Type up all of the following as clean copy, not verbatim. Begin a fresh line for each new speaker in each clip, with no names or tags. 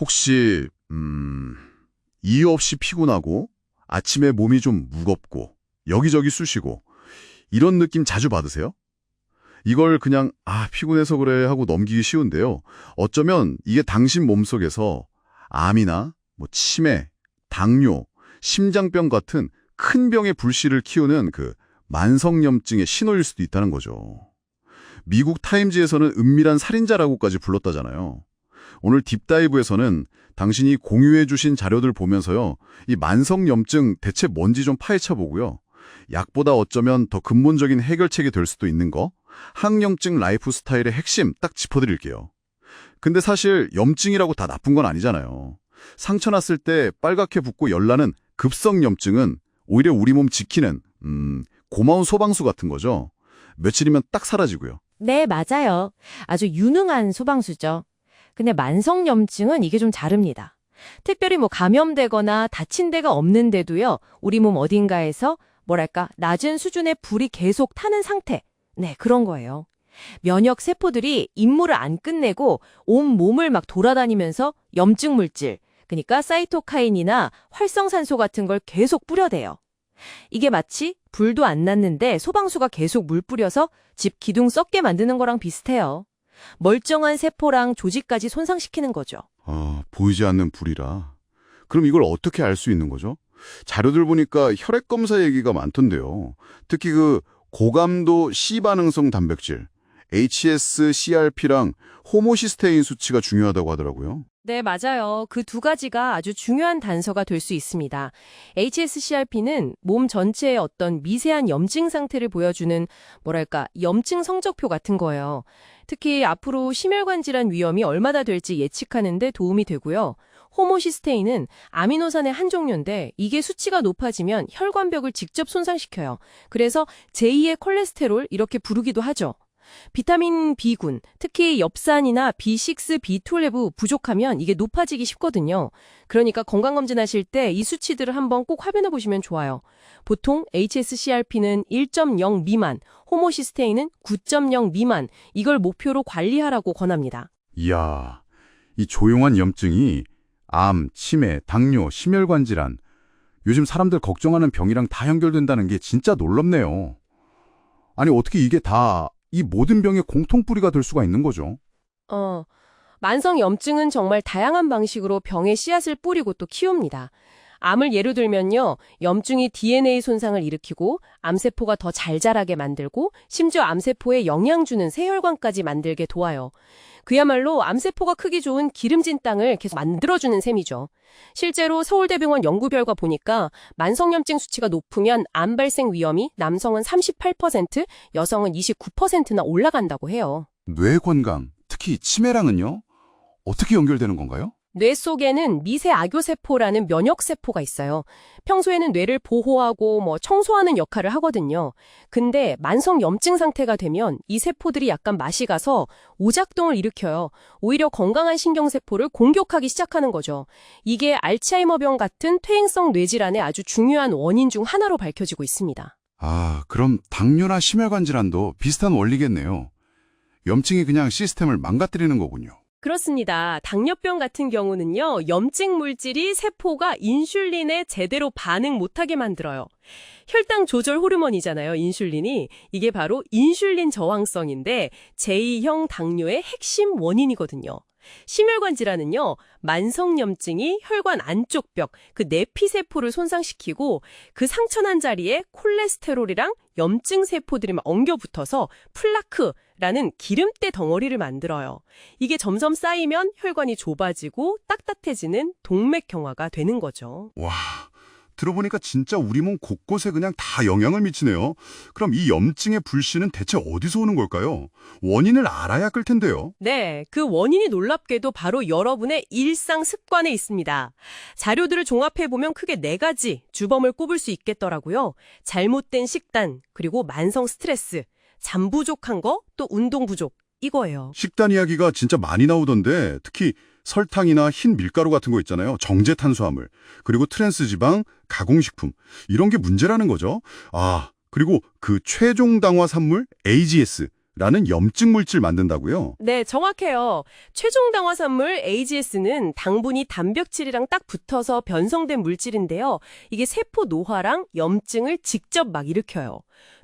혹시 이유 없이 피곤하고 아침에 몸이 좀 무겁고 여기저기 쑤시고 이런 느낌 자주 받으세요? 이걸 그냥 피곤해서 그래 하고 넘기기 쉬운데요. 어쩌면 이게 당신 몸속에서 암이나 치매, 당뇨, 심장병 같은 큰 병의 불씨를 키우는 그 만성염증의 신호일 수도 있다는 거죠. 미국 타임지에서는 은밀한 살인자라고까지 불렀다잖아요. 오늘 딥다이브에서는 당신이 공유해 주신 자료들 보면서요. 이 만성염증 대체 뭔지 좀 파헤쳐 보고요. 약보다 어쩌면 더 근본적인 해결책이 될 수도 있는 거, 항염증 라이프 스타일의 핵심 딱 짚어드릴게요. 근데 사실 염증이라고 다 나쁜 건 아니잖아요. 상처 났을 때 빨갛게 붓고 열나는 급성염증은 오히려 우리 몸 지키는 고마운 소방수 같은 거죠. 며칠이면 딱 사라지고요.
네, 맞아요. 아주 유능한 소방수죠. 근데 만성염증은 이게 좀 다릅니다. 특별히 감염되거나 다친 데가 없는데도요, 우리 몸 어딘가에서 낮은 수준의 불이 계속 타는 상태. 네, 그런 거예요. 면역 세포들이 임무를 안 끝내고 온 몸을 막 돌아다니면서 염증 물질, 그러니까 사이토카인이나 활성산소 같은 걸 계속 뿌려대요. 이게 마치 불도 안 났는데 소방수가 계속 물 뿌려서 집 기둥 썩게 만드는 거랑 비슷해요. 멀쩡한 세포랑 조직까지 손상시키는 거죠.
보이지 않는 불이라. 그럼 이걸 어떻게 알 수 있는 거죠? 자료들 보니까 혈액 검사 얘기가 많던데요. 특히 그 고감도 C반응성 단백질, HSCRP랑 호모시스테인 수치가 중요하다고 하더라고요.
네, 맞아요. 그 두 가지가 아주 중요한 단서가 될 수 있습니다. HSCRP는 몸 전체의 어떤 미세한 염증 상태를 보여주는 염증 성적표 같은 거예요. 특히 앞으로 심혈관 질환 위험이 얼마나 될지 예측하는 데 도움이 되고요. 호모시스테인은 아미노산의 한 종류인데 이게 수치가 높아지면 혈관벽을 직접 손상시켜요. 그래서 제2의 콜레스테롤 이렇게 부르기도 하죠. 비타민 B군, 특히 엽산이나 B6, B12 부족하면 이게 높아지기 쉽거든요. 그러니까 건강검진하실 때 이 수치들을 한번 꼭 확인해 보시면 좋아요. 보통 HSCRP는 1.0 미만, 호모시스테인은 9.0 미만, 이걸 목표로 관리하라고 권합니다.
이야, 이 조용한 염증이 암, 치매, 당뇨, 심혈관 질환, 요즘 사람들 걱정하는 병이랑 다 연결된다는 게 진짜 놀랍네요. 아니, 어떻게 이게 다 이 모든 병의 공통뿌리가 될 수가 있는 거죠?
만성염증은 정말 다양한 방식으로 병의 씨앗을 뿌리고 또 키웁니다. 암을 예로 들면요, 염증이 DNA 손상을 일으키고 암세포가 더 잘 자라게 만들고 심지어 암세포에 영향 주는 세혈관까지 만들게 도와요. 그야말로 암세포가 크기 좋은 기름진 땅을 계속 만들어주는 셈이죠. 실제로 서울대병원 연구 결과 보니까 만성염증 수치가 높으면 암 발생 위험이 남성은 38%, 여성은 29%나 올라간다고 해요.
뇌 건강, 특히 치매랑은요? 어떻게 연결되는 건가요?
뇌 속에는 미세 악요세포라는 면역세포가 있어요. 평소에는 뇌를 보호하고 청소하는 역할을 하거든요. 근데 만성 염증 상태가 되면 이 세포들이 약간 맛이 가서 오작동을 일으켜요. 오히려 건강한 신경세포를 공격하기 시작하는 거죠. 이게 알츠하이머병 같은 퇴행성 뇌질환의 아주 중요한 원인 중 하나로 밝혀지고 있습니다.
그럼 당뇨나 심혈관 질환도 비슷한 원리겠네요. 염증이 그냥 시스템을 망가뜨리는 거군요.
그렇습니다. 당뇨병 같은 경우는요, 염증 물질이 세포가 인슐린에 제대로 반응 못하게 만들어요. 혈당 조절 호르몬이잖아요, 인슐린이. 이게 바로 인슐린 저항성인데 제2형 당뇨의 핵심 원인이거든요. 심혈관 질환은요, 만성염증이 혈관 안쪽 벽, 그 내피세포를 손상시키고 그 상처난 자리에 콜레스테롤이랑 염증 세포들이 막 엉겨붙어서 플라크라는 기름때 덩어리를 만들어요. 이게 점점 쌓이면 혈관이 좁아지고 딱딱해지는 동맥경화가 되는 거죠.
와, 들어보니까 진짜 우리 몸 곳곳에 그냥 다 영향을 미치네요. 그럼 이 염증의 불씨는 대체 어디서 오는 걸까요? 원인을 알아야 끌 텐데요.
네, 그 원인이 놀랍게도 바로 여러분의 일상 습관에 있습니다. 자료들을 종합해보면 크게 4가지 주범을 꼽을 수 있겠더라고요. 잘못된 식단, 그리고 만성 스트레스, 잠 부족한 거, 또 운동 부족, 이거예요.
식단 이야기가 진짜 많이 나오던데 특히 설탕이나 흰 밀가루 같은 거 있잖아요. 정제 탄수화물, 그리고 트랜스 지방, 가공식품 이런 게 문제라는 거죠. 그리고 그 최종 당화 산물 AGS, 라는 염증 물질 만든다고요?
네, 정확해요. 최종 당화산물 AGS는 당분이 단백질이랑 딱 붙어서 변성된 물질인데요. 이게 세포 노화랑 염증을 직접 막 일으켜요.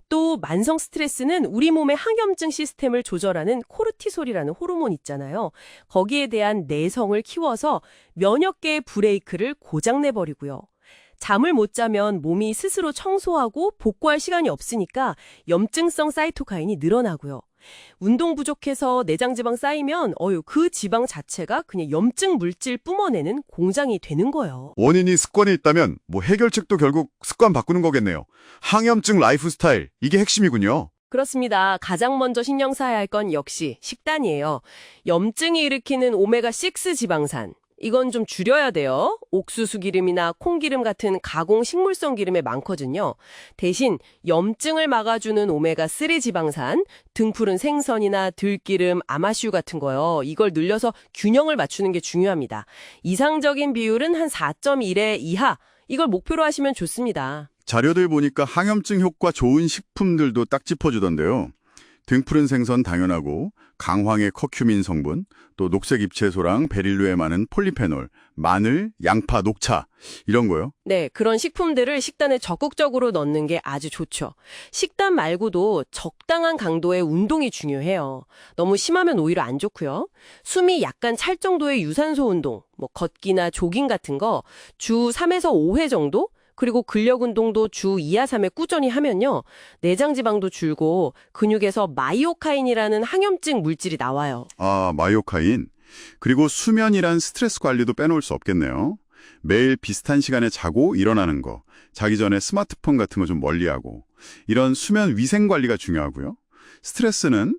또 만성 스트레스는 우리 몸의 항염증 시스템을 조절하는 코르티솔이라는 호르몬 있잖아요. 거기에 대한 내성을 키워서 면역계의 브레이크를 고장내버리고요. 잠을 못 자면 몸이 스스로 청소하고 복구할 시간이 없으니까 염증성 사이토카인이 늘어나고요. 운동 부족해서 내장지방 쌓이면 그 지방 자체가 그냥 염증 물질 뿜어내는 공장이 되는 거예요.
원인이 습관에 있다면 해결책도 결국 습관 바꾸는 거겠네요. 항염증 라이프 스타일, 이게 핵심이군요.
그렇습니다. 가장 먼저 신경 써야 할 건 역시 식단이에요. 염증이 일으키는 오메가6 지방산. 이건 좀 줄여야 돼요. 옥수수 기름이나 콩기름 같은 가공 식물성 기름에 많거든요. 대신 염증을 막아주는 오메가3 지방산, 등푸른 생선이나 들기름, 아마슈 같은 거요. 이걸 늘려서 균형을 맞추는 게 중요합니다. 이상적인 비율은 한 4.1에 이하. 이걸 목표로 하시면 좋습니다.
자료들 보니까 항염증 효과 좋은 식품들도 딱 짚어주던데요. 등푸른 생선 당연하고 강황의 커큐민 성분, 또 녹색 잎채소랑 베릴류에 많은 폴리페놀, 마늘, 양파, 녹차 이런 거요.
네, 그런 식품들을 식단에 적극적으로 넣는 게 아주 좋죠. 식단 말고도 적당한 강도의 운동이 중요해요. 너무 심하면 오히려 안 좋고요. 숨이 약간 찰 정도의 유산소 운동, 걷기나 조깅 같은 거 주 3에서 5회 정도? 그리고 근력 운동도 주 2와 3회 꾸준히 하면요. 내장 지방도 줄고 근육에서 마이오카인이라는 항염증 물질이 나와요.
아, 마이오카인. 그리고 수면이란 스트레스 관리도 빼놓을 수 없겠네요. 매일 비슷한 시간에 자고 일어나는 거, 자기 전에 스마트폰 같은 거 좀 멀리하고 이런 수면 위생 관리가 중요하고요. 스트레스는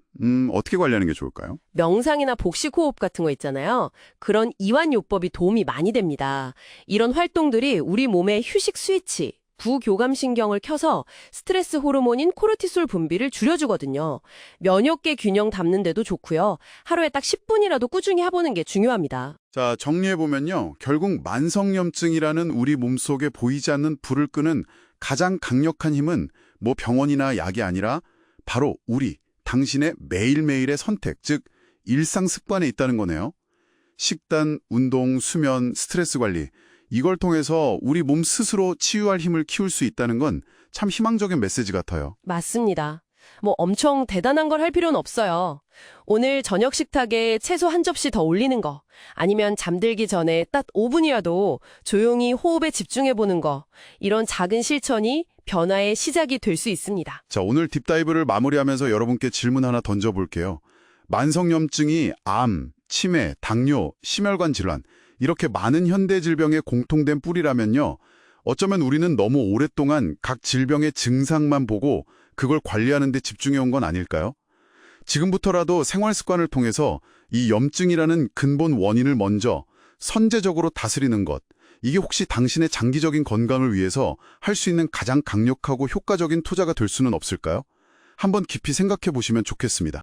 어떻게 관리하는 게 좋을까요?
명상이나 복식호흡 같은 거 있잖아요. 그런 이완요법이 도움이 많이 됩니다. 이런 활동들이 우리 몸의 휴식 스위치, 부교감신경을 켜서 스트레스 호르몬인 코르티솔 분비를 줄여주거든요. 면역계 균형 잡는 데도 좋고요. 하루에 딱 10분이라도 꾸준히 해보는 게 중요합니다.
자, 정리해보면요. 결국 만성염증이라는 우리 몸속에 보이지 않는 불을 끄는 가장 강력한 힘은 병원이나 약이 아니라 바로 당신의 매일매일의 선택, 즉 일상 습관에 있다는 거네요. 식단, 운동, 수면, 스트레스 관리, 이걸 통해서 우리 몸 스스로 치유할 힘을 키울 수 있다는 건 참 희망적인 메시지 같아요.
맞습니다. 엄청 대단한 걸 할 필요는 없어요. 오늘 저녁 식탁에 채소 한 접시 더 올리는 거, 아니면 잠들기 전에 딱 5분이라도 조용히 호흡에 집중해보는 거, 이런 작은 실천이 변화의 시작이 될 수 있습니다.
자, 오늘 딥다이브를 마무리하면서 여러분께 질문 하나 던져볼게요. 만성염증이 암, 치매, 당뇨, 심혈관 질환, 이렇게 많은 현대 질병의 공통된 뿌리라면요. 어쩌면 우리는 너무 오랫동안 각 질병의 증상만 보고 그걸 관리하는 데 집중해온 건 아닐까요? 지금부터라도 생활 습관을 통해서 이 염증이라는 근본 원인을 먼저 선제적으로 다스리는 것, 이게 혹시 당신의 장기적인 건강을 위해서 할 수 있는 가장 강력하고 효과적인 투자가 될 수는 없을까요? 한번 깊이 생각해 보시면 좋겠습니다.